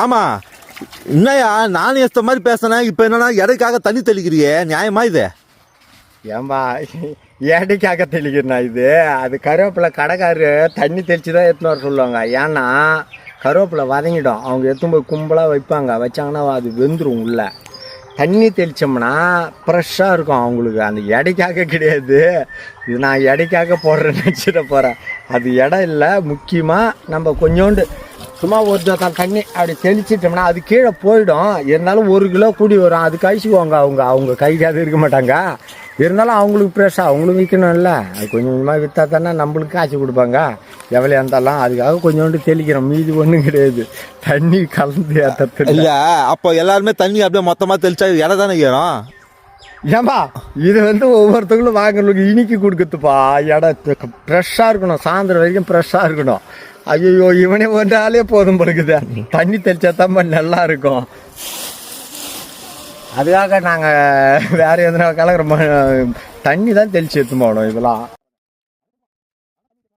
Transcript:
ஆமாம், என்னையா நானும் ஏற்ற மாதிரி பேசுனேன், இப்போ என்னன்னா எடைக்காக தண்ணி தெளிக்கிறியே, நியாயமா இது? ஏன்பா ஏடிக்காக தெளிக்கிறேண்ணா இது? அது கருவேப்பிலை கடைக்காரு தண்ணி தெளித்து தான் எடுத்துன்னு வர சொல்லுவாங்க. ஏன்னா கருவேப்பிலை வதங்கிடும், அவங்க எடுத்துன்னு போய் கும்பலாக வைப்பாங்க, வச்சாங்கன்னா அது வெந்துடும் உள்ள. தண்ணி தெளித்தோம்னா ஃப்ரெஷ்ஷாக இருக்கும் அவங்களுக்கு. அந்த எடைக்காக கிடையாது இது, நான் எடைக்காக போடுறேன்னு நினச்சிட போகிறேன். அது இடம் இல்லை. முக்கியமாக நம்ம கொஞ்சோண்டு சும்மா ஒரு ஜோத்தால் தண்ணி அப்படி தெளிச்சிட்டோம்னா அது கீழே போயிடும். இருந்தாலும் 1 கிலோ கூடி வரும். அது கழிச்சுக்குவாங்க அவங்க கைக்காக இருக்க மாட்டாங்க. இருந்தாலும் அவங்களுக்கு ஃப்ரெஷ்ஷாக அவங்களும் விற்கணும்ல. அது கொஞ்சம் கொஞ்சமாக விற்றா தானே நம்மளுக்கு காய்ச்சி கொடுப்பாங்க. எவ்வளோ இருந்தாலும் அதுக்காக கொஞ்சோண்டு தெளிக்கிறோம், மீதி ஒன்றும் கிடையாது. தண்ணி கலந்து ஏற்றது இல்லை. அப்போ எல்லாருமே தண்ணி அப்படியே மொத்தமாக தெளிச்சா இடம் தானே ஏறும். ஏன்பா இது ஒவ்வொருத்தங்களும் வாங்குறதுக்கு இனிக்கி கொடுக்குதுப்பா. இடம் ஃப்ரெஷ்ஷாக இருக்கணும், சாயந்தரம் வரைக்கும் ஃப்ரெஷ்ஷாக இருக்கணும். ஐயோ இவனே ஒன்றாலே போதும் படுக்குது. தண்ணி தெளிச்சா தான் நல்லா இருக்கும். அதுக்காக நாங்கள் வேறு எதுனா கலக்கிற தண்ணி தான் தெளித்து எடுத்து போகணும் இதெல்லாம்.